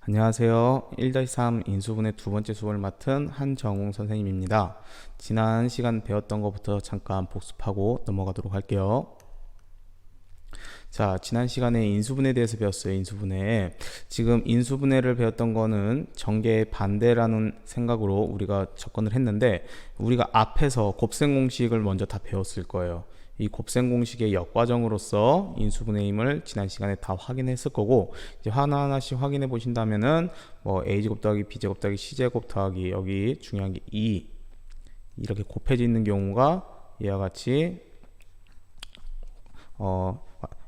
안녕하세요. 1-3 인수분해 두 번째 수업을 맡은 한정웅 선생님입니다. 지난 시간 배웠던 것부터 잠깐 복습하고 넘어가도록 할게요. 자, 지난 시간에 인수분해에 대해서 배웠어요. 인수분해. 지금 인수분해를 배웠던 거는 전개의 반대라는 생각으로 우리가 접근을 했는데, 우리가 앞에서 곱셈 공식을 먼저 다 배웠을 거예요. 이 곱셈 공식의 역과정으로서 인수분해임을 지난 시간에 다 확인했을 거고, 이제 하나하나씩 확인해 보신다면은 뭐 a제곱 더하기 b제곱 더하기 c제곱 더하기, 여기 중요한 게 2 이렇게 곱해져 있는 경우가 이와 같이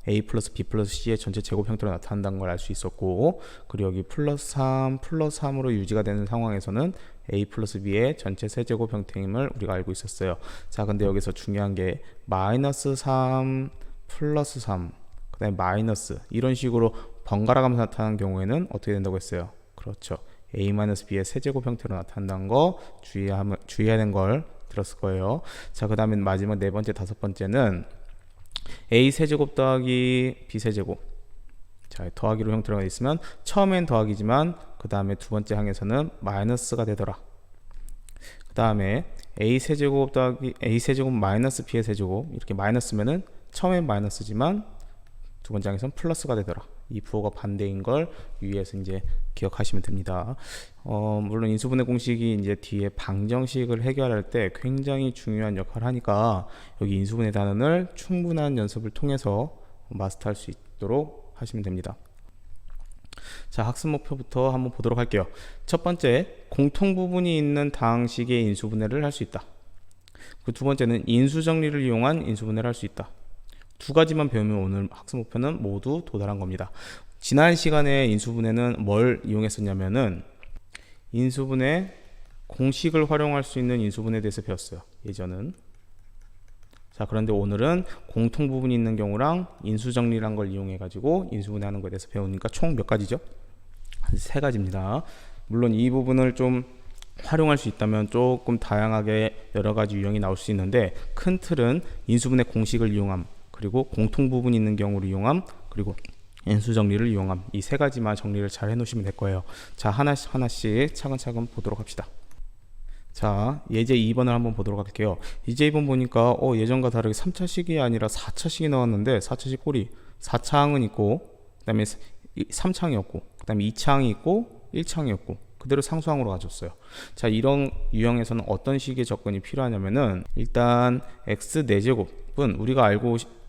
a 플러스 b 플러스 c의 전체 제곱 형태로 나타난다는 걸 알 수 있었고, 그리고 여기 플러스 3 플러스 3으로 유지가 되는 상황에서는 a 플러스 b의 전체 세제곱 형태임을 우리가 알고 있었어요. 자, 근데 여기서 중요한 게 마이너스 3 플러스 3 그 다음에 마이너스, 이런 식으로 번갈아가면서 나타나는 경우에는 어떻게 된다고 했어요? 그렇죠, a 마이너스 b의 세제곱 형태로 나타난다는 거 주의해야 되는 걸 들었을 거예요. 자, 그 다음에 마지막 네 번째, 다섯 번째는 a 세제곱 더하기 b 세제곱. 자, 더하기로 형태가 있으면 처음엔 더하기지만 그 다음에 두 번째 항에서는 마이너스가 되더라. 그 다음에 a 세제곱 더하기 a 세제곱 마이너스 b의 세제곱, 이렇게 마이너스면은 처음엔 마이너스지만 두 번째 항에서는 플러스가 되더라. 이 부호가 반대인 걸 유의해서 이제 기억하시면 됩니다. 물론 인수분해 공식이 이제 뒤에 방정식을 해결할 때 굉장히 중요한 역할을 하니까 여기 인수분해 단원을 충분한 연습을 통해서 마스터할 수 있도록 하시면 됩니다. 자, 학습 목표부터 한번 보도록 할게요. 첫 번째, 공통 부분이 있는 다항식의 인수분해를 할 수 있다. 그 두 번째는 인수정리를 이용한 인수분해를 할 수 있다. 두 가지만 배우면 오늘 학습 목표는 모두 도달한 겁니다. 지난 시간에 인수분해는 뭘 이용했었냐면은 인수분해 공식을 활용할 수 있는 인수분해에 대해서 배웠어요, 예전은. 자, 그런데 오늘은 공통 부분이 있는 경우랑 인수정리란 걸 이용해 가지고 인수분해하는 것에 대해서 배우니까 총 몇 가지죠? 한 세 가지입니다. 물론 이 부분을 좀 활용할 수 있다면 조금 다양하게 여러 가지 유형이 나올 수 있는데, 큰 틀은 인수분해 공식을 이용함, 그리고 공통 부분이 있는 경우를 이용함, 그리고 인수정리를 이용함, 이 세 가지만 정리를 잘 해놓으시면 될 거예요. 자, 하나씩 차근차근 보도록 합시다. 자, 예제 2번을 한번 보도록 할게요. 예제 2번 보니까 예전과 다르게 3차식이 아니라 4차식이 나왔는데, 4차식 꼬리 4차항은 있고, 그 다음에 3차항이 없고, 그 다음에 2차항이 있고 1차항이 없고, 그대로 상수항으로 가졌어요. 자, 이런 유형에서는 어떤 식의 접근이 필요하냐면은, 일단 x 4제곱은 우리가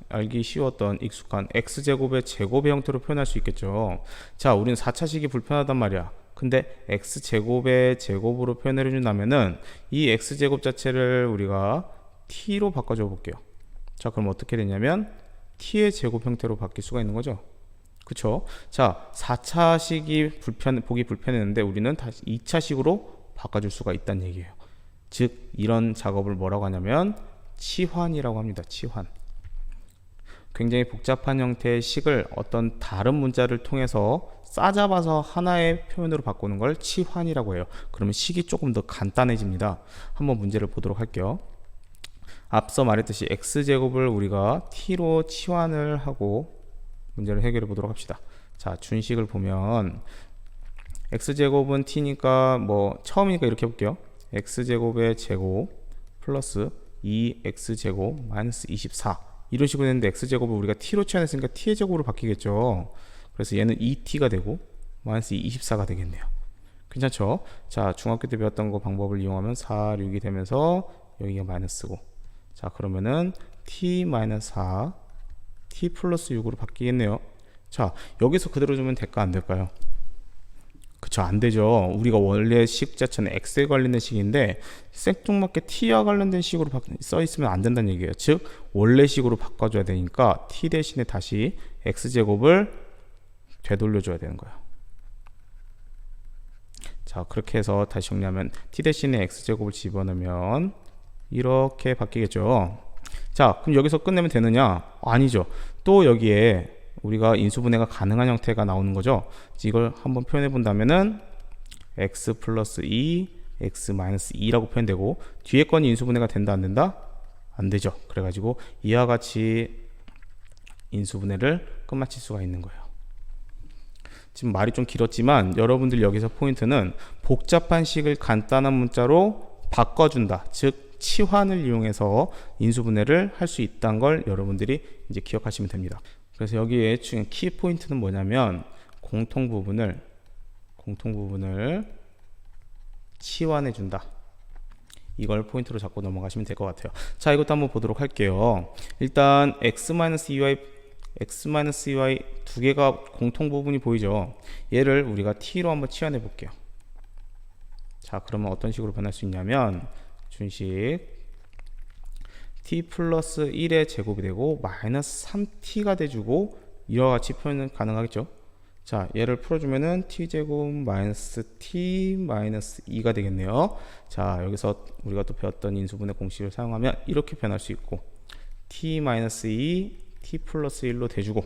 알기 쉬웠던 익숙한 x제곱의 제곱의 형태로 표현할 수 있겠죠. 자, 우리는 4차식이 불편하단 말이야. 근데 x제곱의 제곱으로 표현해 준다면은 이 x제곱 자체를 우리가 t로 바꿔줘 볼게요. 자, 그럼 어떻게 되냐면 t의 제곱 형태로 바뀔 수가 있는 거죠. 그쵸? 자, 4차식이 보기 불편했는데 우리는 다시 2차식으로 바꿔줄 수가 있다는 얘기예요. 즉, 이런 작업을 뭐라고 하냐면 치환이라고 합니다. 치환. 굉장히 복잡한 형태의 식을 어떤 다른 문자를 통해서 싸잡아서 하나의 표현으로 바꾸는 걸 치환이라고 해요. 그러면 식이 조금 더 간단해집니다. 한번 문제를 보도록 할게요. 앞서 말했듯이 x제곱을 우리가 t로 치환을 하고 문제를 해결해 보도록 합시다. 자, 준식을 보면 x제곱은 t니까 처음이니까 이렇게 해볼게요. x제곱의 제곱 플러스 2x제곱 마이너스 24, 이런 식으로 했는데 x제곱을 우리가 t로 치환했으니까 t의 제곱으로 바뀌겠죠. 그래서 얘는 2t가 되고 마이너스 24가 되겠네요. 괜찮죠? 자, 중학교 때 배웠던 거 방법을 이용하면 4, 6이 되면서 여기가 마이너스고, 자, 그러면은 t 마이너스 4 t 플러스 6으로 바뀌겠네요. 자, 여기서 그대로 주면 될까 안 될까요? 그쵸, 안 되죠. 우리가 원래 식 자체는 x에 관련된 식인데 생뚱맞게 t와 관련된 식으로 써 있으면 안 된다는 얘기예요. 즉, 원래 식으로 바꿔줘야 되니까 t 대신에 다시 x제곱을 되돌려줘야 되는 거예요. 자, 그렇게 해서 다시 정리하면 t 대신에 x제곱을 집어넣으면 이렇게 바뀌겠죠. 자, 그럼 여기서 끝내면 되느냐? 아니죠. 또 여기에 우리가 인수분해가 가능한 형태가 나오는 거죠. 이걸 한번 표현해 본다면은 x 플러스 2, x 마이너스 2라고 표현되고, 뒤에 건이 인수분해가 된다 안 된다? 안 되죠. 그래가지고 이와 같이 인수분해를 끝마칠 수가 있는 거예요. 지금 말이 좀 길었지만 여러분들 여기서 포인트는 복잡한 식을 간단한 문자로 바꿔준다. 즉 치환을 이용해서 인수분해를 할 수 있다는 걸 여러분들이 이제 기억하시면 됩니다. 그래서 여기에 키 포인트는 뭐냐면 공통 부분을 치환해 준다. 이걸 포인트로 잡고 넘어가시면 될 것 같아요. 자, 이것도 한번 보도록 할게요. 일단 x-ey 두 개가 공통 부분이 보이죠. 얘를 우리가 t로 한번 치환해 볼게요. 자, 그러면 어떤 식으로 변할 수 있냐면 준식 t 플러스 1의 제곱이 되고 마이너스 3t가 돼주고 이와 같이 표현은 가능하겠죠. 자, 얘를 풀어주면은 t제곱 마이너스 t 마이너스 2가 되겠네요. 자, 여기서 우리가 또 배웠던 인수분해 공식을 사용하면 이렇게 변할 수 있고 t 마이너스 2 t 플러스 1로 대주고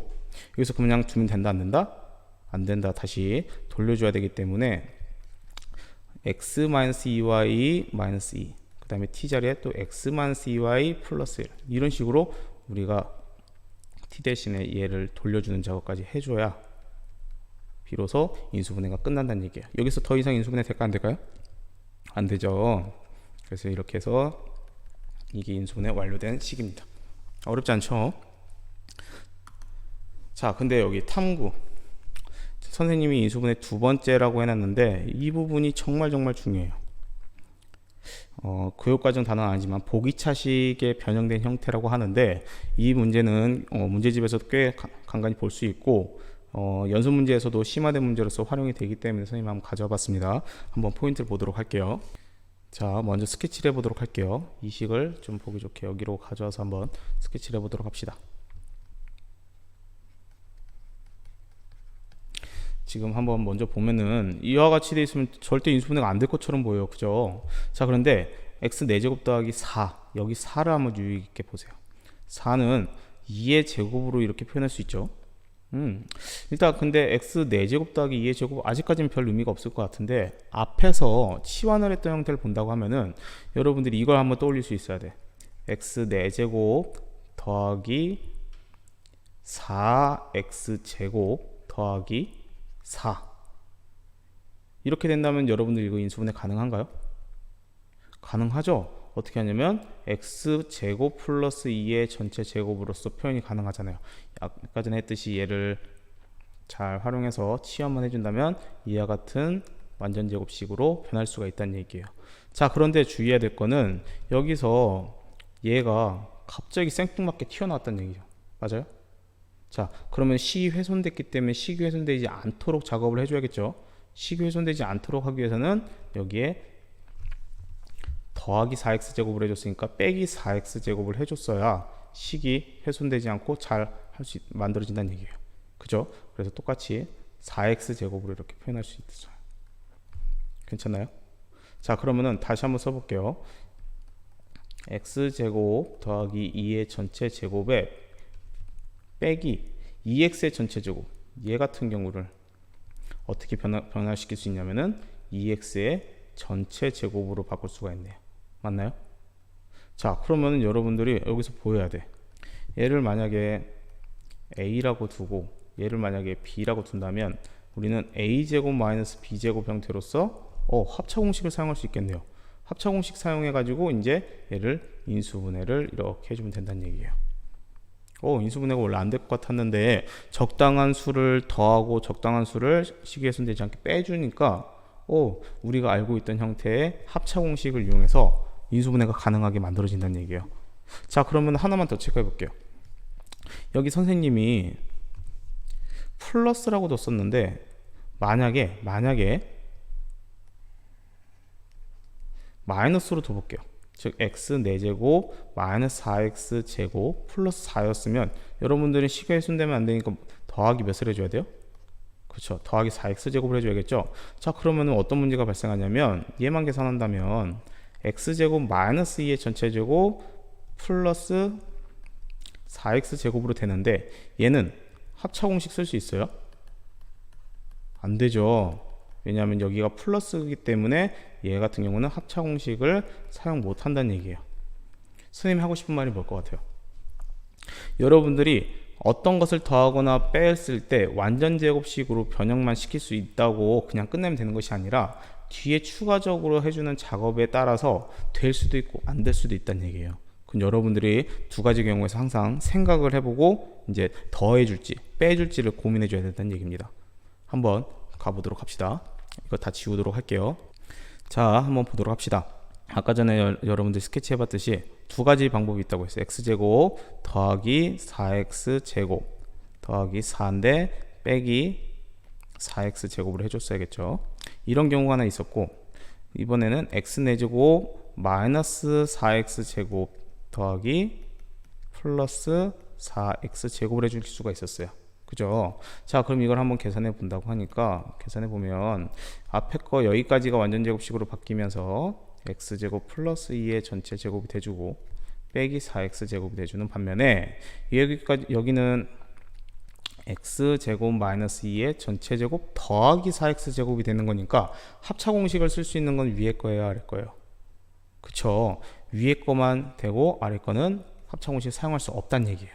여기서 그냥 두면 된다 안 된다? 안 된다. 다시 돌려줘야 되기 때문에 x 마이너스 2y 마이너스 2 그 다음에 t 자리에 또 x 마이너스 2y 플러스 1 이런 식으로 우리가 t 대신에 얘를 돌려주는 작업까지 해줘야 비로소 인수분해가 끝난다는 얘기예요. 여기서 더 이상 인수분해 될까 안 될까요? 안 되죠. 그래서 이렇게 해서 이게 인수분해 완료된 식입니다. 어렵지 않죠? 자, 근데 여기 탐구 선생님이 인수분해 두 번째라고 해놨는데 이 부분이 정말 중요해요. 교육과정 단어는 아니지만 보기차식의 변형된 형태라고 하는데 이 문제는 문제집에서도 꽤 간간히 볼 수 있고 연습 문제에서도 심화된 문제로서 활용이 되기 때문에 선생님 한번 가져와 봤습니다. 한번 포인트를 보도록 할게요. 자, 먼저 스케치를 해보도록 할게요. 이 식을 좀 보기 좋게 여기로 가져와서 한번 스케치를 해보도록 합시다. 지금 한번 먼저 보면은 이와 같이 돼 있으면 절대 인수분해가 안 될 것처럼 보여요. 그죠? 자, 그런데 x 4제곱 더하기 4 여기 4를 한번 유의 있게 보세요. 4는 2의 제곱으로 이렇게 표현할 수 있죠. 일단 근데 x 4제곱 더하기 2의 제곱 아직까지는 별 의미가 없을 것 같은데 앞에서 치환을 했던 형태를 본다고 하면은 여러분들이 이걸 한번 떠올릴 수 있어야 돼. x 4제곱 더하기 4x 제곱 더하기 4 이렇게 된다면 여러분들 이거 인수분해 가능한가요? 가능하죠. 어떻게 하냐면 x제곱 플러스 2의 전체 제곱으로서 표현이 가능하잖아요. 아까 전에 했듯이 얘를 잘 활용해서 치환만 해준다면 이와 같은 완전제곱식으로 변할 수가 있다는 얘기예요. 자, 그런데 주의해야 될 거는 여기서 얘가 갑자기 생뚱맞게 튀어나왔다는 얘기죠. 맞아요? 자, 그러면 식이 훼손됐기 때문에 식이 훼손되지 않도록 작업을 해줘야겠죠. 식이 훼손되지 않도록 하기 위해서는 여기에 더하기 4x제곱을 해줬으니까 빼기 4x제곱을 해줬어야 식이 훼손되지 않고 잘 만들어진다는 얘기예요. 그죠? 그래서 똑같이 4x제곱으로 이렇게 표현할 수 있어요. 괜찮나요? 자, 그러면은 다시 한번 써볼게요. x제곱 더하기 2의 전체 제곱에 빼기 2x의 전체 제곱 얘 같은 경우를 어떻게 변화시킬 수 있냐면은 2x의 전체 제곱으로 바꿀 수가 있네요. 맞나요? 자, 그러면 여러분들이 여기서 보여야 돼. 얘를 만약에 a라고 두고 얘를 만약에 b라고 둔다면 우리는 a제곱 마이너스 b제곱 형태로서 합차공식을 사용할 수 있겠네요. 합차공식 사용해 가지고 이제 얘를 인수분해를 이렇게 해주면 된다는 얘기예요. 인수분해가 원래 안 될 것 같았는데 적당한 수를 더하고 적당한 수를 식이 훼손되지 않게 빼주니까 우리가 알고 있던 형태의 합차공식을 이용해서 인수분해가 가능하게 만들어진다는 얘기예요. 자, 그러면 하나만 더 체크해 볼게요. 여기 선생님이 플러스라고 뒀었는데 만약에 마이너스로 둬볼게요. 즉 x 4제곱 마이너스 4x 제곱 플러스 4였으면 여러분들은 식이 훼손되면 안 되니까 더하기 몇을 해줘야 돼요? 그렇죠. 더하기 4x 제곱을 해줘야겠죠. 자, 그러면 어떤 문제가 발생하냐면 얘만 계산한다면 x제곱 마이너스 2의 전체 제곱 플러스 4x 제곱으로 되는데 얘는 합차공식 쓸 수 있어요? 안 되죠. 왜냐하면 여기가 플러스이기 때문에 얘 같은 경우는 합차공식을 사용 못한다는 얘기예요. 선생님이 하고 싶은 말이 뭘 것 같아요? 여러분들이 어떤 것을 더하거나 뺐을 때 완전 제곱식으로 변형만 시킬 수 있다고 그냥 끝내면 되는 것이 아니라 뒤에 추가적으로 해주는 작업에 따라서 될 수도 있고 안 될 수도 있다는 얘기예요. 그럼 여러분들이 두 가지 경우에서 항상 생각을 해보고 이제 더해줄지 빼줄지를 고민해줘야 된다는 얘기입니다. 한번 가보도록 합시다. 이거 다 지우도록 할게요. 자, 한번 보도록 합시다. 아까 전에 여러분들 스케치 해봤듯이 두 가지 방법이 있다고 했어요. x제곱 더하기 4x제곱 더하기 4인데 빼기 4x제곱을 해줬어야겠죠. 이런 경우가 하나 있었고, 이번에는 x4제곱 마이너스 4x제곱 더하기 플러스 4x제곱을 해줄 수가 있었어요. 그죠? 자, 그럼 이걸 한번 계산해 본다고 하니까 계산해 보면 앞에 거 여기까지가 완전 제곱식으로 바뀌면서 x제곱 플러스 2의 전체 제곱이 돼주고 빼기 4x제곱이 돼주는 반면에 여기는 x제곱 마이너스 2의 전체 제곱 더하기 4x제곱이 되는 거니까 합차 공식을 쓸 수 있는 건 위에 거예요, 아래 거예요? 그쵸? 위에 거만 되고 아래 거는 합차 공식 사용할 수 없다는 얘기예요.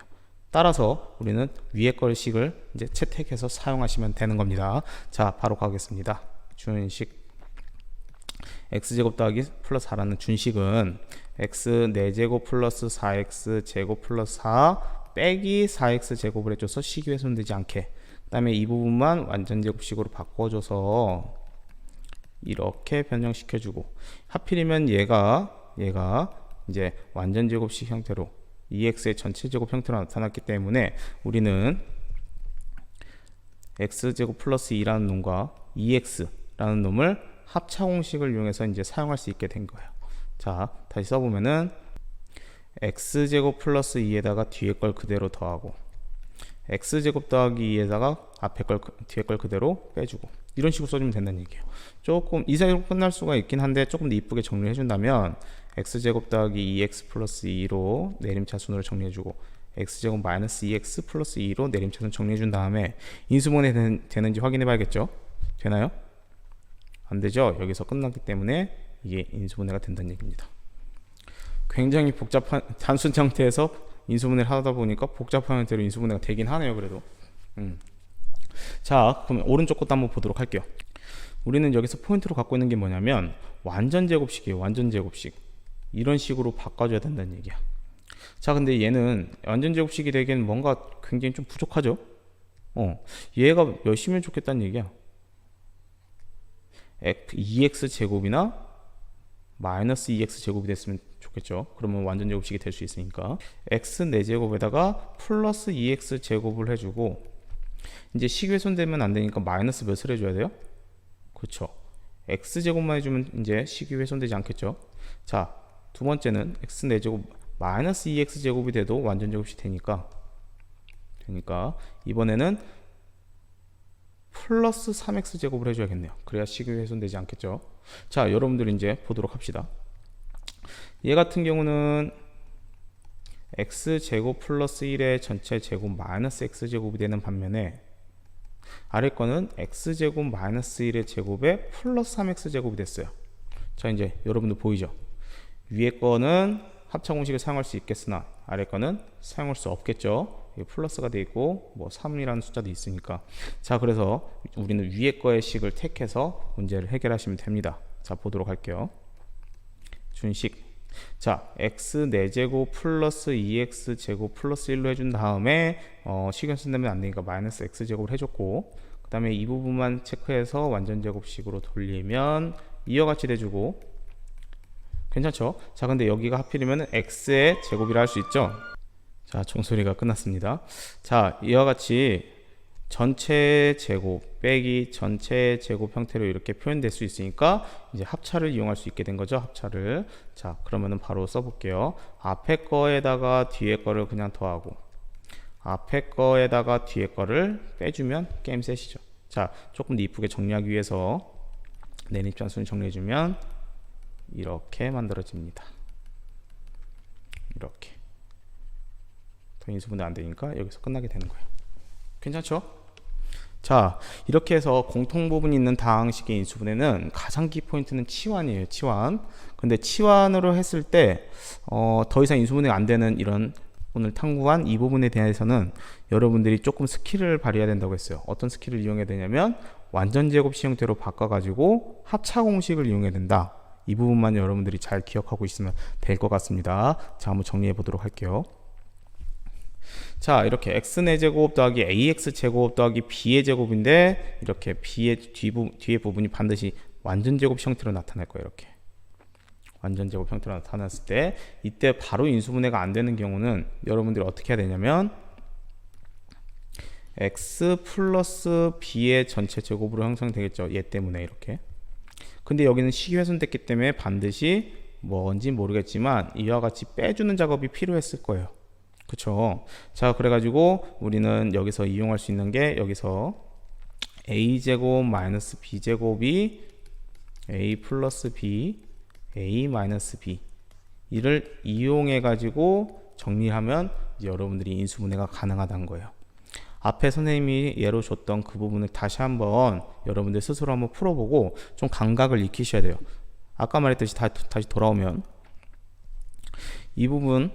따라서 우리는 위에 걸 식을 이제 채택해서 사용하시면 되는 겁니다. 자, 바로 가겠습니다. 준식 x제곱 더하기 플러스 4라는 준식은 x 4제곱 플러스 4x제곱 플러스 4 빼기 4x제곱을 해줘서 식이 훼손되지 않게, 그 다음에 이 부분만 완전 제곱식으로 바꿔줘서 이렇게 변형시켜주고, 하필이면 얘가 이제 완전 제곱식 형태로 2x의 전체 제곱 형태로 나타났기 때문에 우리는 x제곱 플러스 2라는 놈과 2x라는 놈을 합차 공식을 이용해서 이제 사용할 수 있게 된 거예요. 자, 다시 써보면은 x제곱 플러스 2에다가 뒤에 걸 그대로 더하고 x제곱 더하기 2에다가 앞에 걸 뒤에 걸 그대로 빼주고 이런 식으로 써주면 된다는 얘기예요. 조금 이사로 끝날 수가 있긴 한데 조금 더 이쁘게 정리해 준다면 x제곱 더하기 2x 플러스 2로 내림차순으로 정리해주고 x제곱 마이너스 2x 플러스 2로 내림차순 정리해준 다음에 인수분해 되는지 확인해 봐야겠죠. 되나요? 안 되죠. 여기서 끝났기 때문에 이게 인수분해가 된다는 얘기입니다. 굉장히 복잡한 단순 형태에서 인수분해를 하다 보니까 복잡한 형태로 인수분해가 되긴 하네요. 그래도 자, 그럼 오른쪽 것도 한번 보도록 할게요. 우리는 여기서 포인트로 갖고 있는 게 뭐냐면 완전 제곱식이에요. 완전 제곱식. 이런 식으로 바꿔줘야 된다는 얘기야. 자, 근데 얘는 완전 제곱식이 되기에는 뭔가 굉장히 좀 부족하죠. 얘가 몇이면 좋겠다는 얘기야. 2x 제곱이나 마이너스 2x 제곱이 됐으면 좋겠죠. 그러면 완전 제곱식이 될 수 있으니까 x 4제곱에다가 플러스 2x 제곱을 해주고, 이제 식이 훼손되면 안 되니까 마이너스 몇을 해줘야 돼요? 그렇죠. x 제곱만 해주면 이제 식이 훼손되지 않겠죠. 자, 두 번째는 x 4제곱 마이너스 2x 제곱이 돼도 완전 제곱식 되니까 이번에는 플러스 3x 제곱을 해줘야겠네요. 그래야 식이 훼손되지 않겠죠. 자, 여러분들 이제 보도록 합시다. 얘 같은 경우는 x 제곱 플러스 1의 전체 제곱 마이너스 x 제곱이 되는 반면에 아래 거는 x 제곱 마이너스 1의 제곱에 플러스 3x 제곱이 됐어요. 자, 이제 여러분들 보이죠? 위에 거는 합차 공식을 사용할 수 있겠으나 아래 거는 사용할 수 없겠죠. 플러스가 돼 있고 뭐 3이라는 숫자도 있으니까. 자, 그래서 우리는 위에 거의 식을 택해서 문제를 해결하시면 됩니다. 자, 보도록 할게요. 준식. 자, x 4제곱 플러스 2x 제곱 플러스 1로 해준 다음에 식이 훼손되면 안 되니까 마이너스 x 제곱을 해줬고, 그 다음에 이 부분만 체크해서 완전 제곱식으로 돌리면 이와 같이 돼주고, 괜찮죠? 자, 근데 여기가 하필이면 x의 제곱이라 할 수 있죠. 자, 종소리가 끝났습니다. 자, 이와 같이 전체 제곱 빼기 전체 제곱 형태로 이렇게 표현될 수 있으니까 이제 합차를 이용할 수 있게 된 거죠. 합차를. 자, 그러면은 바로 써볼게요. 앞에 거에다가 뒤에 거를 그냥 더하고 앞에 거에다가 뒤에 거를 빼주면 게임 셋이죠. 자, 조금 더 이쁘게 정리하기 위해서 내림차순 정리해주면 이렇게 만들어집니다. 이렇게. 더 인수분해 안 되니까 여기서 끝나게 되는 거예요. 괜찮죠? 자, 이렇게 해서 공통 부분이 있는 다항식의 인수분해는 가장 키포인트는 치환이에요. 치환. 근데 치환으로 했을 때 더 이상 인수분해가 안 되는 이런 오늘 탐구한 이 부분에 대해서는 여러분들이 조금 스킬을 발휘해야 된다고 했어요. 어떤 스킬을 이용해야 되냐면 완전 제곱 시 형태로 바꿔가지고 합차 공식을 이용해야 된다. 이 부분만 여러분들이 잘 기억하고 있으면 될 것 같습니다. 자, 한번 정리해 보도록 할게요. 자, 이렇게 x의 제곱 더하기 ax 제곱 더하기 b의 제곱인데 이렇게 b의 뒤에 부분이 반드시 완전 제곱 형태로 나타날 거예요. 이렇게 완전 제곱 형태로 나타났을 때 이때 바로 인수분해가 안 되는 경우는 여러분들이 어떻게 해야 되냐면 x 플러스 b의 전체 제곱으로 형성되겠죠. 얘 때문에 이렇게. 근데 여기는 식이 훼손됐기 때문에 반드시 뭔지 모르겠지만 이와 같이 빼주는 작업이 필요했을 거예요. 그쵸? 자, 그래가지고 우리는 여기서 이용할 수 있는 게 여기서 a제곱 마이너스 b제곱이 a 플러스 b a 마이너스 b 이를 이용해 가지고 정리하면 이제 여러분들이 인수분해가 가능하다는 거예요. 앞에 선생님이 예로 줬던 그 부분을 다시 한번 여러분들 스스로 한번 풀어보고 좀 감각을 익히셔야 돼요. 아까 말했듯이 다시 돌아오면 이 부분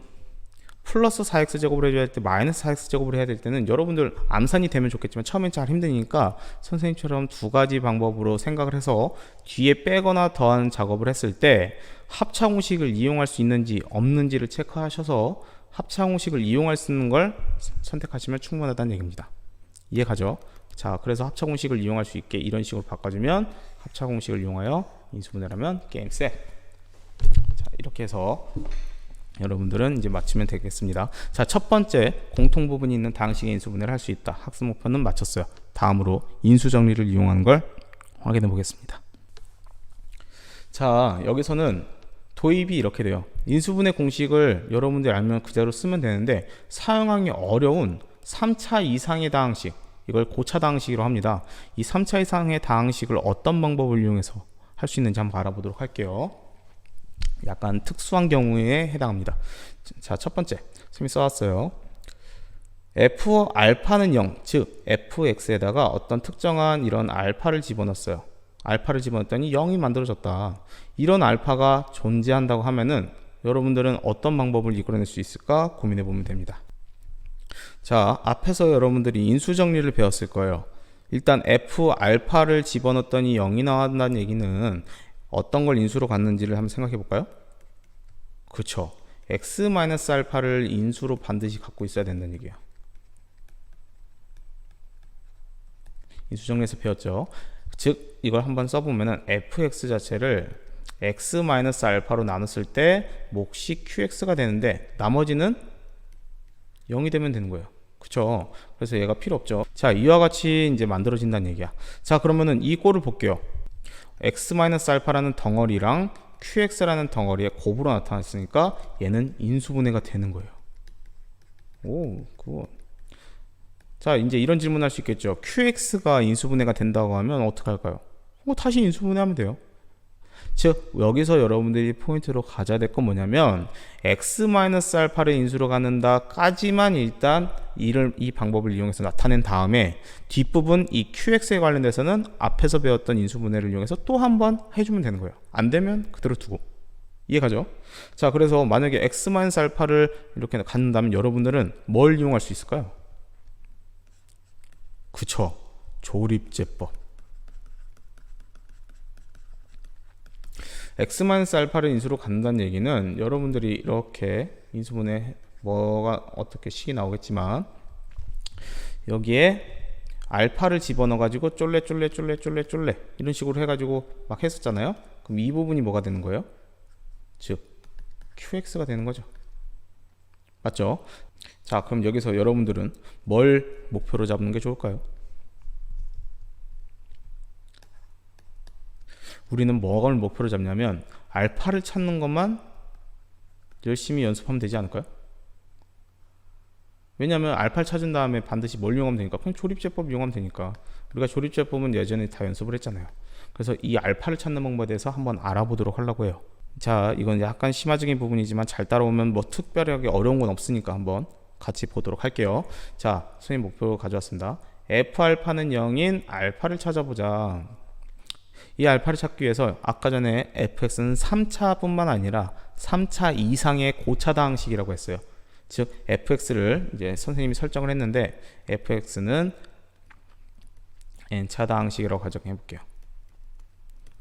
플러스 4x제곱을 해줘야 될 때 마이너스 4x제곱을 해야 될 때는 여러분들 암산이 되면 좋겠지만 처음엔 잘 힘드니까 선생님처럼 두 가지 방법으로 생각을 해서 뒤에 빼거나 더하는 작업을 했을 때 합차공식을 이용할 수 있는지 없는지를 체크하셔서 합차공식을 이용할 수 있는 걸 선택하시면 충분하다는 얘기입니다. 이해가죠? 자, 그래서 합차공식을 이용할 수 있게 이런 식으로 바꿔주면 합차공식을 이용하여 인수분해라면 게임 셋. 자, 이렇게 해서 여러분들은 이제 맞추면 되겠습니다. 자, 첫 번째 공통 부분이 있는 다항식의 인수분해를 할 수 있다. 학습 목표는 맞췄어요. 다음으로 인수 정리를 이용하는 걸 확인해 보겠습니다. 자, 여기서는 도입이 이렇게 돼요. 인수분해 공식을 여러분들이 알면 그대로 쓰면 되는데 사용하기 어려운 3차 이상의 다항식, 이걸 고차 다항식이라고 합니다. 이 3차 이상의 다항식을 어떤 방법을 이용해서 할 수 있는지 한번 알아보도록 할게요. 약간 특수한 경우에 해당합니다. 자, 첫 번째 선생님이 써왔어요. f 알파는 0, 즉 fx에다가 어떤 특정한 이런 알파를 집어넣었어요. 알파를 집어넣었더니 0이 만들어졌다. 이런 알파가 존재한다고 하면은 여러분들은 어떤 방법을 이끌어낼 수 있을까 고민해 보면 됩니다. 자, 앞에서 여러분들이 인수 정리를 배웠을 거예요. 일단 f 알파를 집어넣었더니 0이 나온다는 얘기는 어떤 걸 인수로 갔는지를 한번 생각해 볼까요? 그쵸, x-알파를 인수로 반드시 갖고 있어야 된다는 얘기예요. 인수 정리에서 배웠죠. 즉 이걸 한번 써보면은 fx 자체를 x-알파로 나눴을 때 몫이 qx가 되는데 나머지는 0이 되면 되는 거예요. 그쵸? 그래서 얘가 필요 없죠. 자, 이와 같이 이제 만들어진다는 얘기야. 자, 그러면은 이 꼴을 볼게요. x-알파라는 덩어리랑 qx라는 덩어리에 곱으로 나타났으니까 얘는 인수분해가 되는 거예요. 오, 굿. 자, 이제 이런 질문 할 수 있겠죠. qx가 인수분해가 된다고 하면 어떻게 할까요? 다시 인수분해하면 돼요. 즉 여기서 여러분들이 포인트로 가져야 될 건 뭐냐면 x-알파를 인수로 갖는다까지만 일단 이 방법을 이용해서 나타낸 다음에 뒷부분 이 qx에 관련돼서는 앞에서 배웠던 인수분해를 이용해서 또 한 번 해주면 되는 거예요. 안 되면 그대로 두고. 이해가죠? 자, 그래서 만약에 x-알파를 이렇게 갖는다면 여러분들은 뭘 이용할 수 있을까요? 그쵸, 조립제법. x-알파를 인수로 갖는다는 얘기는 여러분들이 이렇게 인수분해 뭐가 어떻게 식이 나오겠지만 여기에 알파를 집어넣어 가지고 쫄래 이런 식으로 해가지고 막 했었잖아요. 그럼 이 부분이 뭐가 되는 거예요? 즉 qx가 되는 거죠. 맞죠? 자, 그럼 여기서 여러분들은 뭘 목표로 잡는 게 좋을까요? 우리는 뭐를 목표로 잡냐면 알파를 찾는 것만 열심히 연습하면 되지 않을까요? 왜냐하면 알파를 찾은 다음에 반드시 뭘 이용하면 되니까, 그냥 조립제법 이용하면 되니까. 우리가 조립제법은 예전에 다 연습을 했잖아요. 그래서 이 알파를 찾는 방법에 대해서 한번 알아보도록 하려고 해요. 자, 이건 약간 심화적인 부분이지만 잘 따라오면 뭐 특별하게 어려운 건 없으니까 한번 같이 보도록 할게요. 자, 선생님 목표 가져왔습니다. f알파는 0인 알파를 찾아보자. 이 알파를 찾기 위해서 아까 전에 fx는 3차뿐만 아니라 3차 이상의 고차 다항식이라고 했어요. 즉 fx를 이제 선생님이 설정을 했는데 fx는 n차 당식이라고 가정해 볼게요.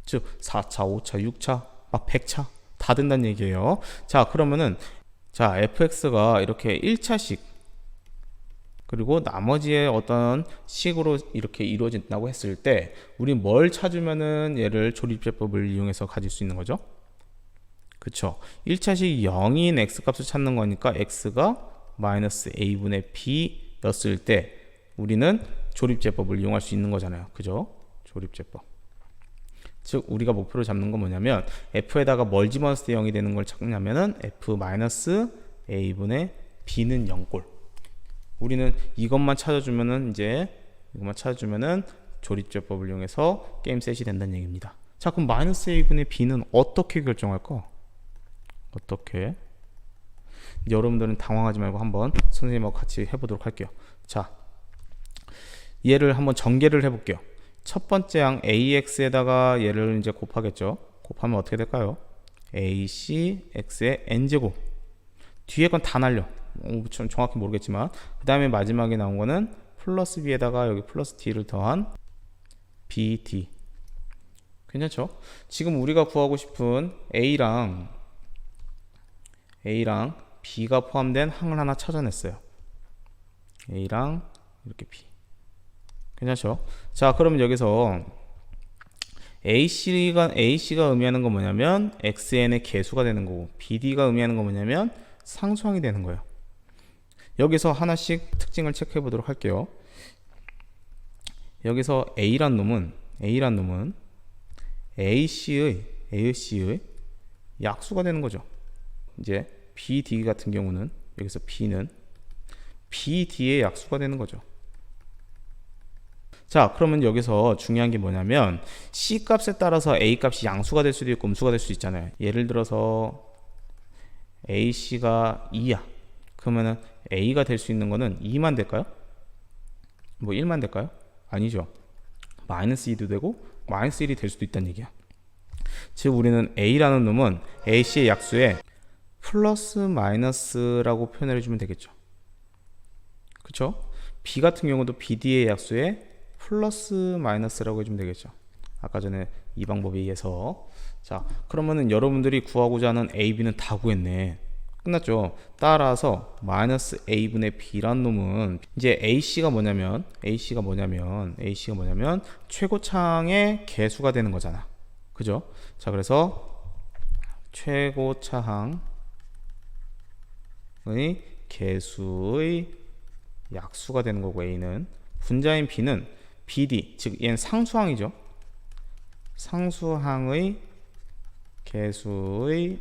즉 4차, 5차, 6차, 막 100차 다 된다는 얘기예요. 자, 그러면은 자, fx가 이렇게 1차씩 그리고 나머지의 어떤 식으로 이렇게 이루어진다고 했을 때 우리 뭘 찾으면은 얘를 조립제법을 이용해서 가질 수 있는 거죠? 그쵸? 1차식 0인 x값을 찾는 거니까 x가 마이너스 a분의 b 였을 때 우리는 조립제법을 이용할 수 있는 거잖아요. 그죠? 조립제법. 즉 우리가 목표로 잡는 건 뭐냐면 f에다가 뭘 집어넣었을 때 0이 되는 걸 찾냐면은 f 마이너스 a분의 b는 0꼴. 우리는 이것만 찾아주면은 조립제법을 이용해서 게임 셋이 된다는 얘기입니다. 자, 그럼 마이너스 a분의 b는 어떻게 결정할까? 어떻게? 여러분들은 당황하지 말고 한번 선생님하고 같이 해보도록 할게요. 자, 얘를 한번 전개를 해볼게요. 첫 번째 항 ax에다가 얘를 이제 곱하겠죠. 곱하면 어떻게 될까요? ac x의 n제곱. 뒤에 건 다 날려. 좀 정확히 모르겠지만 그 다음에 마지막에 나온 거는 플러스 b에다가 여기 플러스 t를 더한 bd. 괜찮죠? 지금 우리가 구하고 싶은 a랑 b가 포함된 항을 하나 찾아냈어요. a랑 이렇게 b. 괜찮죠? 자, 그러면 여기서 ac가 의미하는 건 뭐냐면 xn의 개수가 되는 거고 bd가 의미하는 건 뭐냐면 상수항이 되는 거예요. 여기서 하나씩 특징을 체크해 보도록 할게요. 여기서 a란 놈은 ac의 약수가 되는 거죠. 이제 bd 같은 경우는 여기서 b는 bd의 약수가 되는 거죠. 자, 그러면 여기서 중요한 게 뭐냐면 c 값에 따라서 a 값이 양수가 될 수도 있고 음수가 될 수도 있잖아요. 예를 들어서 ac가 2야. 그러면은 a가 될 수 있는 거는 2만 될까요? 뭐 1만 될까요? 아니죠. 마이너스 2도 되고 마이너스 1이 될 수도 있다는 얘기야. 즉 우리는 a라는 놈은 ac의 약수에 플러스 마이너스라고 표현을 해주면 되겠죠. 그쵸? b 같은 경우도 bd의 약수에 플러스 마이너스라고 해주면 되겠죠. 아까 전에 이 방법에 의해서. 자, 그러면은 여러분들이 구하고자 하는 a, b는 다 구했네. 끝났죠. 따라서 마이너스 a분의 b란 놈은 이제 ac가 뭐냐면 최고차항의 개수가 되는 거잖아. 그죠? 자, 그래서 최고차항의 개수의 약수가 되는 거고 a는 분자인 b는 bd, 즉 얘는 상수항이죠. 상수항의 개수의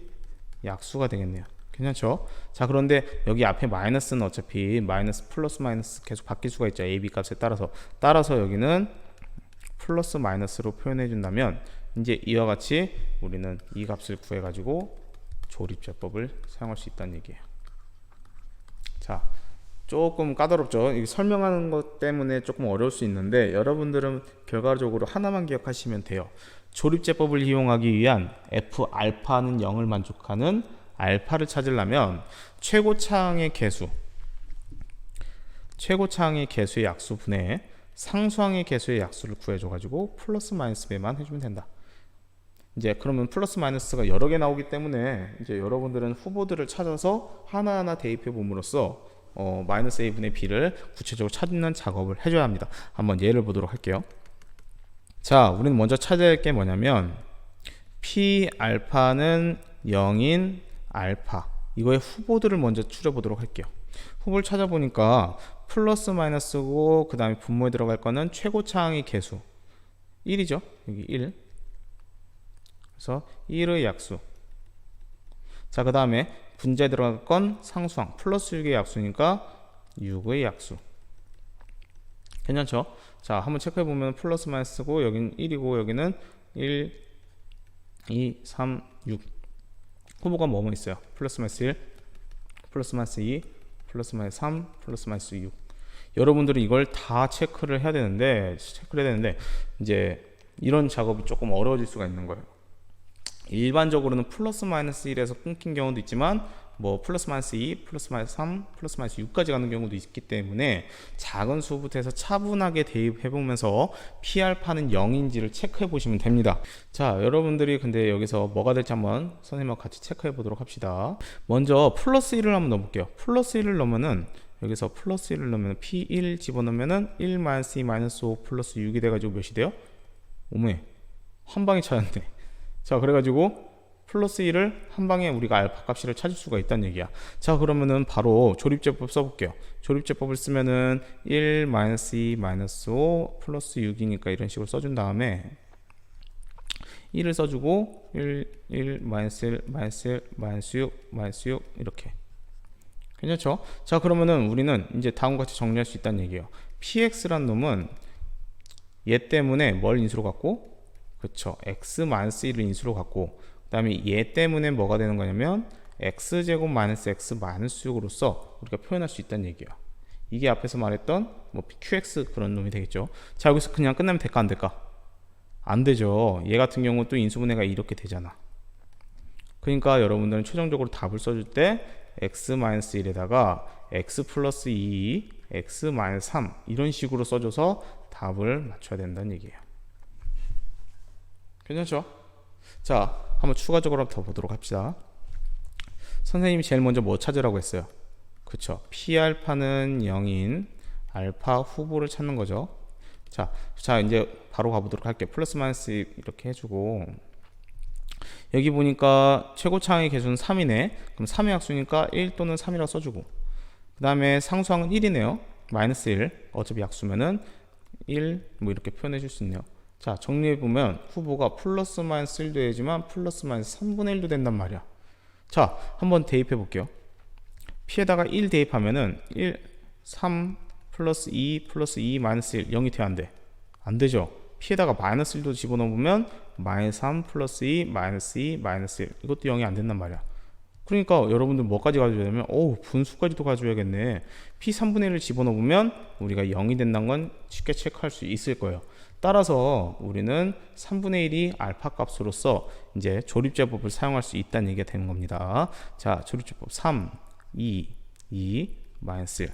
약수가 되겠네요. 괜찮죠? 자, 그런데 여기 앞에 마이너스는 어차피 마이너스 플러스 마이너스 계속 바뀔 수가 있죠. a, b 값에 따라서 여기는 플러스 마이너스로 표현해 준다면 이제 이와 같이 우리는 이 값을 구해 가지고 조립제법을 사용할 수 있다는 얘기예요. 자, 조금 까다롭죠. 이게 설명하는 것 때문에 조금 어려울 수 있는데 여러분들은 결과적으로 하나만 기억하시면 돼요. 조립제법을 이용하기 위한 f 알파는 0을 만족하는 알파를 찾으려면 최고차항의 개수의 약수 분의 상수항의 개수의 약수를 구해줘 가지고 플러스 마이너스 배만 해주면 된다. 이제 그러면 플러스 마이너스가 여러 개 나오기 때문에 이제 여러분들은 후보들을 찾아서 하나하나 대입해 봄으로써 마이너스 a분의 b를 구체적으로 찾는 작업을 해줘야 합니다. 한번 예를 보도록 할게요. 자, 우리는 먼저 찾아야 할 게 뭐냐면 p 알파는 0인 알파, 이거의 후보들을 먼저 추려보도록 할게요. 후보를 찾아보니까 플러스 마이너스고 그 다음에 분모에 들어갈 거는 최고차항의 개수 1이죠. 여기 1. 그래서 1의 약수. 자, 그 다음에 분자에 들어갈 건 상수항 플러스 6의 약수니까 6의 약수. 괜찮죠? 자, 한번 체크해 보면 플러스 마이너스고 여기는 1이고 여기는 1, 2, 3, 6. 후보가 뭐뭐 있어요? 플러스 마이너스 1, 플러스 마이너스 2, 플러스 마이너스 3, 플러스 마이너스 6. 여러분들은 이걸 다 체크를 해야 되는데 이제 이런 작업이 조금 어려워질 수가 있는 거예요. 일반적으로는 플러스 마이너스 1에서 끊긴 경우도 있지만 뭐 플러스 마이너스 2, 플러스 마이너스 3, 플러스 마이너스 6까지 가는 경우도 있기 때문에 작은 수부터 해서 차분하게 대입해 보면서 P알파는 0인지를 체크해 보시면 됩니다. 자, 여러분들이 근데 여기서 뭐가 될지 한번 선생님하고 같이 체크해 보도록 합시다. 먼저 플러스 1을 한번 넣어볼게요. 플러스 1을 넣으면은 여기서 플러스 1을 넣으면 P1 집어넣으면은 1 마이너스 2 마이너스 5 플러스 6이 돼가지고 몇이 돼요? 오메, 한 방에 찾았네. 자, 그래가지고 플러스 1을 한 방에 우리가 알파 값을 찾을 수가 있다는 얘기야. 자, 그러면은 바로 조립제법 써볼게요. 조립제법을 쓰면은 1 마이너스 2 마이너스 5 플러스 6이니까 이런 식으로 써준 다음에 1을 써주고 1 마이너스 1 마이너스 1 마이너스 6 마이너스 6 이렇게. 괜찮죠? 자, 그러면은 우리는 이제 다음과 같이 정리할 수 있다는 얘기예요. px란 놈은 얘 때문에 뭘 인수로 갖고, 그쵸, x 마이너스 1을 인수로 갖고, 그 다음에 얘 때문에 뭐가 되는 거냐면 x제곱 마이너스 x 마이너스 6으로서 우리가 표현할 수 있다는 얘기예요. 이게 앞에서 말했던 뭐 qx 그런 놈이 되겠죠. 자, 여기서 그냥 끝나면 될까 안 될까? 안 되죠. 얘 같은 경우 또 인수분해가 이렇게 되잖아. 그러니까 여러분들은 최종적으로 답을 써줄 때 x 마이너스 1에다가 x 플러스 2, x 마이너스 3 이런 식으로 써줘서 답을 맞춰야 된다는 얘기예요. 괜찮죠? 자, 한번 추가적으로 더 보도록 합시다. 선생님이 제일 먼저 뭐 찾으라고 했어요? 그쵸, P알파는 0인 알파 후보를 찾는 거죠. 자, 이제 바로 가보도록 할게요. 플러스 마이너스 이렇게 해주고, 여기 보니까 최고차항의 개수는 3이네. 그럼 3의 약수니까 1 또는 3이라고 써주고, 그 다음에 상수항은 1이네요. 마이너스 1, 어차피 약수면은 1 뭐 이렇게 표현해 줄 수 있네요. 자, 정리해보면 후보가 플러스 마이너스 1도 되지만 플러스 마이너스 3분의 1도 된단 말이야. 자, 한번 대입해 볼게요. P에다가 1 대입하면은 1, 3 플러스 2 플러스 2 마이너스 1 0이 돼야 안 돼? 안 되죠. P에다가 마이너스 1도 집어넣으면 마이너스 3 플러스 2 마이너스 2 마이너스 1 이것도 0이 안 된단 말이야. 그러니까 여러분들 뭐까지 가져야 되냐면 분수까지도 가져야겠네. P 3분의 1을 집어넣으면 우리가 0이 된다는 건 쉽게 체크할 수 있을 거예요. 따라서 우리는 3분의 1이 알파 값으로서 이제 조립제법을 사용할 수 있다는 얘기가 되는 겁니다. 자, 조립제법 3, 2, 마이너스 1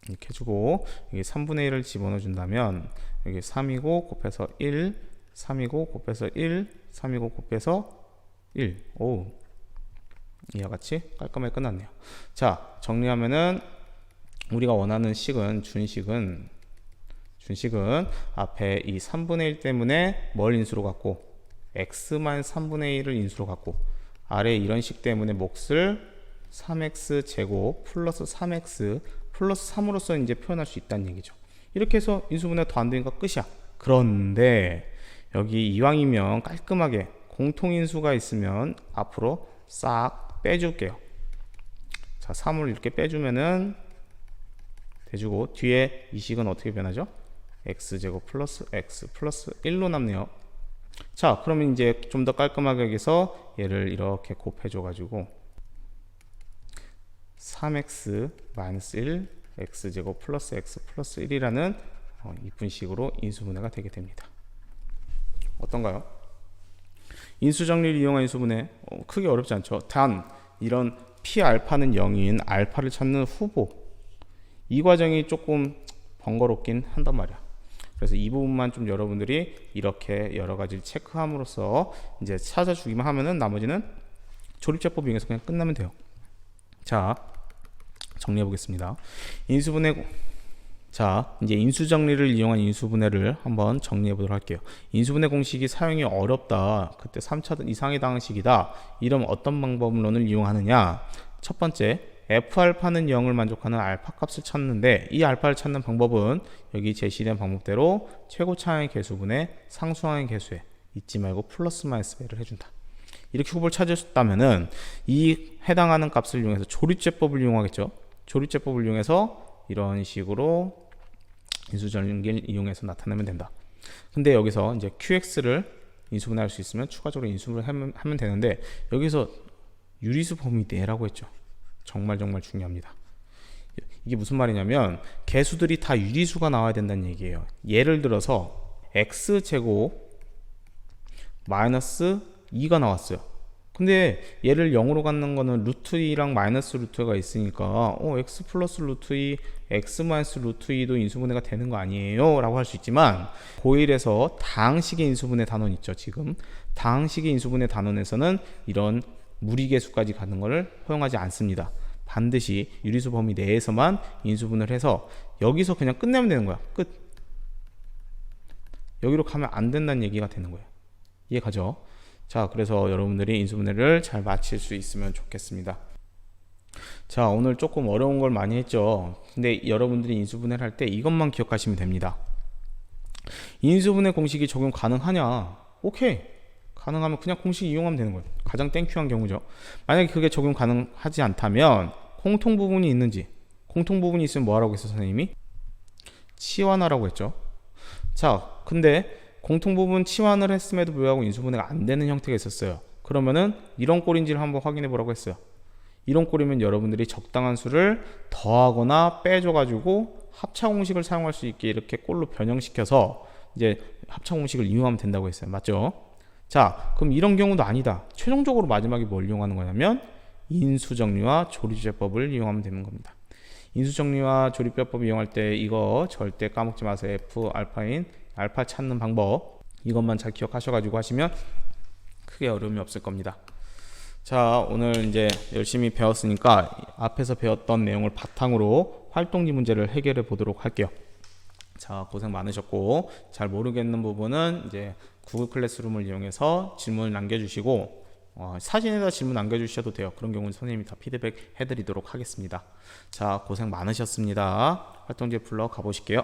이렇게 해주고, 여기 3분의 1을 집어넣어 준다면 여기 3이고 곱해서 1, 3이고 곱해서 1, 3이고 곱해서 1. 오, 이와 같이 깔끔하게 끝났네요. 자, 정리하면은 우리가 원하는 식은 준식은 앞에 이 3분의 1 때문에 뭘 인수로 갖고 x-3분의 1을 인수로 갖고, 아래 이런 식 때문에 몫을 3x 제곱 플러스 3x 플러스 3으로서 이제 표현할 수 있다는 얘기죠. 이렇게 해서 인수분해 더 안 되니까 끝이야. 그런데 여기 이왕이면 깔끔하게 공통인수가 있으면 앞으로 싹 빼줄게요. 자, 3을 이렇게 빼주면은 돼주고, 뒤에 이 식은 어떻게 변하죠? x제곱 플러스 x 플러스 1로 남네요. 자, 그러면 이제 좀 더 깔끔하게 여기서 얘를 이렇게 곱해줘가지고 3x 마이너스 1 x제곱 플러스 x 플러스 1이라는 이쁜 식으로 인수분해가 되게 됩니다. 어떤가요? 인수정리를 이용한 인수분해 크게 어렵지 않죠. 단 이런 P알파는 0인 알파를 찾는 후보, 이 과정이 조금 번거롭긴 한단 말이야. 그래서 이 부분만 좀 여러분들이 이렇게 여러 가지를 체크함으로써 이제 찾아주기만 하면은 나머지는 조립제법 이용해서 그냥 끝나면 돼요. 자, 정리해 보겠습니다. 자, 이제 인수정리를 이용한 인수분해를 한번 정리해 보도록 할게요. 인수분해 공식이 사용이 어렵다, 그때 3차 이상의 방식이다, 이러면 어떤 방법론을 이용하느냐. 첫 번째, F알파는 0을 만족하는 알파 값을 찾는데, 이 알파를 찾는 방법은 여기 제시된 방법대로 최고차항의 개수분의 상수항의 개수에 잊지 말고 플러스 마이너스 배를 해준다. 이렇게 후보를 찾으셨다면은 이 해당하는 값을 이용해서 조립제법을 이용하겠죠. 조립제법을 이용해서 이런 식으로 인수정리를 이용해서 나타내면 된다. 근데 여기서 이제 QX를 인수분해할 수 있으면 추가적으로 인수분해를 하면 되는데, 여기서 유리수 범위 내라고 했죠. 정말 중요합니다. 이게 무슨 말이냐면 개수들이 다 유리수가 나와야 된다는 얘기예요. 예를 들어서 x제곱 마이너스 2가 나왔어요. 근데 얘를 0으로 갖는 거는 루트 2랑 마이너스 루트 2가 있으니까 x 플러스 루트 2, x 마이너스 루트 2도 인수분해가 되는 거 아니에요? 라고 할 수 있지만 고1에서 다항식의 인수분해 단원 있죠. 지금 다항식의 인수분해 단원에서는 이런 무리계수까지 가는 것을 허용하지 않습니다. 반드시 유리수 범위 내에서만 인수분해를 해서 여기서 그냥 끝내면 되는 거야. 끝. 여기로 가면 안 된다는 얘기가 되는 거예요. 이해가죠? 자, 그래서 여러분들이 인수분해를 잘 마칠 수 있으면 좋겠습니다. 자, 오늘 조금 어려운 걸 많이 했죠. 근데 여러분들이 인수분해를 할 때 이것만 기억하시면 됩니다. 인수분해 공식이 적용 가능하냐? 오케이. 가능하면 그냥 공식 이용하면 되는 거예요. 가장 땡큐한 경우죠. 만약에 그게 적용 가능하지 않다면 공통부분이 있는지, 공통부분이 있으면 뭐 하라고 했어, 선생님이? 치환하라고 했죠. 자, 근데 공통부분 치환을 했음에도 불구하고 인수분해가 안 되는 형태가 있었어요. 그러면은 이런 꼴인지를 한번 확인해 보라고 했어요. 이런 꼴이면 여러분들이 적당한 수를 더하거나 빼줘가지고 합차 공식을 사용할 수 있게 이렇게 꼴로 변형시켜서 이제 합차 공식을 이용하면 된다고 했어요. 맞죠? 자, 그럼 이런 경우도 아니다. 최종적으로 마지막에 뭘 이용하는 거냐면 인수정리와 조리제법을 이용하면 되는 겁니다. 인수정리와 조리제법 이용할 때 이거 절대 까먹지 마세요. F 알파인 알파 찾는 방법, 이것만 잘 기억하셔가지고 하시면 크게 어려움이 없을 겁니다. 자, 오늘 이제 열심히 배웠으니까 앞에서 배웠던 내용을 바탕으로 활동지 문제를 해결해 보도록 할게요. 자, 고생 많으셨고 잘 모르겠는 부분은 이제 구글 클래스룸을 이용해서 질문을 남겨주시고 사진에다 질문 남겨주셔도 돼요. 그런 경우는 선생님이 다 피드백 해드리도록 하겠습니다. 자, 고생 많으셨습니다. 활동지 풀러 가보실게요.